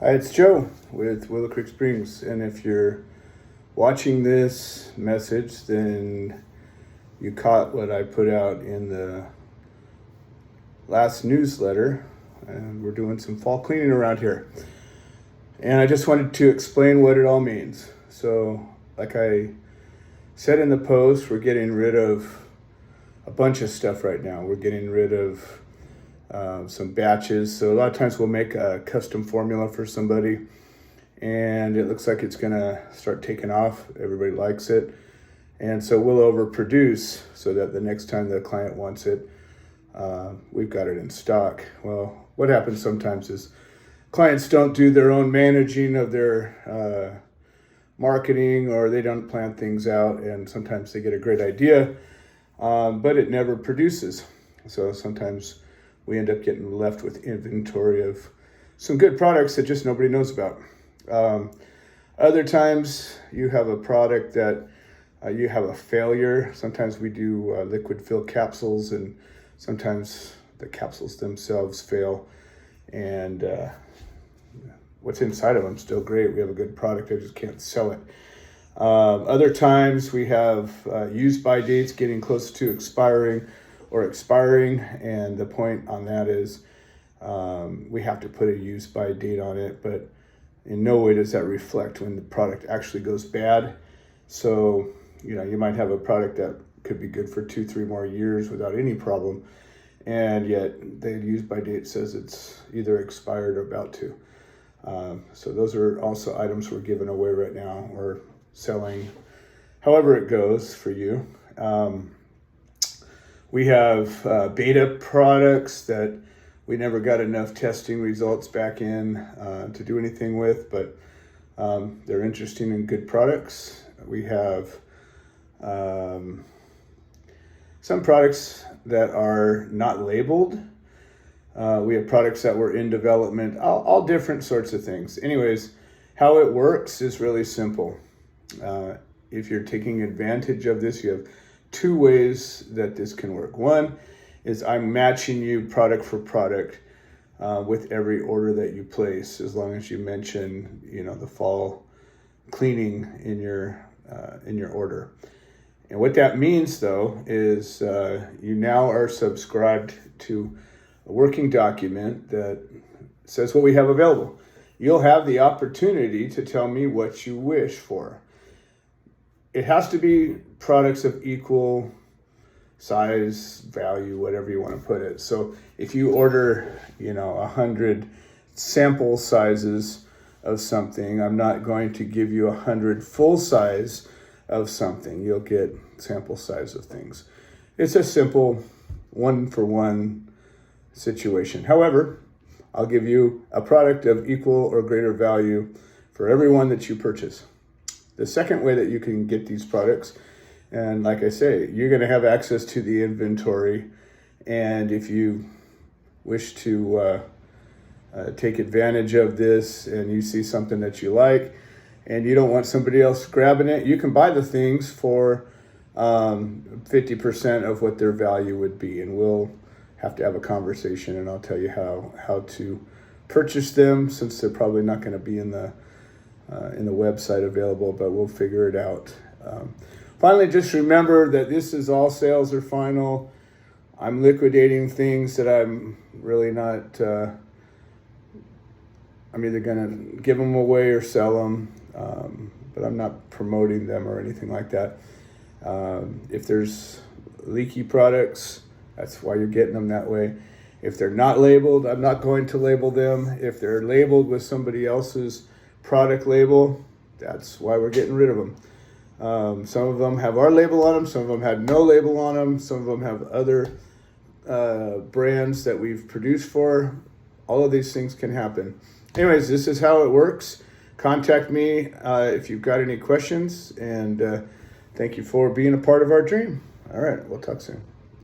Hi, it's Joe with Willow Creek Springs, and if you're watching this message, then you caught what I put out in the last newsletter, and we're doing some fall cleaning around here. And I just wanted to explain what it all means. So, like I said in the post, we're getting rid of a bunch of stuff right now. We're getting rid of some batches. So a lot of times we'll make a custom formula for somebody and it looks like it's gonna start taking off. Everybody likes it. And so we'll overproduce so that the next time the client wants it, we've got it in stock. Well, what happens sometimes is clients don't do their own managing of their marketing, or they don't plan things out, and sometimes they get a great idea, but it never produces. So sometimes we end up getting left with inventory of some good products that just nobody knows about. Other times you have a product that you have a failure. Sometimes we do liquid fill capsules, and sometimes the capsules themselves fail, and what's inside of them is still great. We have a good product, I just can't sell it. Other times we have use by dates getting close to expiring, and the point on that is we have to put a use by date on it, but in no way does that reflect when the product actually goes bad. So, you might have a product that could be good for 2-3 more years without any problem, and yet the use by date says it's either expired or about to. So those are also items we're giving away right now, or selling, however it goes for you. We have beta products that we never got enough testing results back in to do anything with, but they're interesting and good products. We have some products that are not labeled. We have products that were in development, all different sorts of things. Anyways, how it works is really simple. If you're taking advantage of this, you have 2 ways that this can work. One is I'm matching you product for product with every order that you place, as long as you mention, the fall cleaning in your order. And what that means, though, is you now are subscribed to a working document that says what we have available. You'll have the opportunity to tell me what you wish for. It has to be products of equal size, value, whatever you want to put it. So if you order, 100 sample sizes of something, I'm not going to give you 100 full size of something. You'll get sample size of things. It's a simple 1-for-1 situation. However, I'll give you a product of equal or greater value for every one that you purchase. The second way that you can get these products, and like I say, you're going to have access to the inventory, and if you wish to take advantage of this and you see something that you like and you don't want somebody else grabbing it, you can buy the things for 50% of what their value would be, and we'll have to have a conversation, and I'll tell you how to purchase them, since they're probably not going to be in the website available, but we'll figure it out. Finally, just remember that this is all sales are final. I'm liquidating things that I'm really not, I'm either going to give them away or sell them, but I'm not promoting them or anything like that. If there's leaky products, that's why you're getting them that way. If they're not labeled, I'm not going to label them. If they're labeled with somebody else's product label, that's why we're getting rid of them. Some of them have our label on them, some of them had no label on them, some of them have other brands that we've produced for. All of these things can happen. Anyways, this is how it works. Contact me if you've got any questions, and thank you for being a part of our dream. All right, we'll talk soon.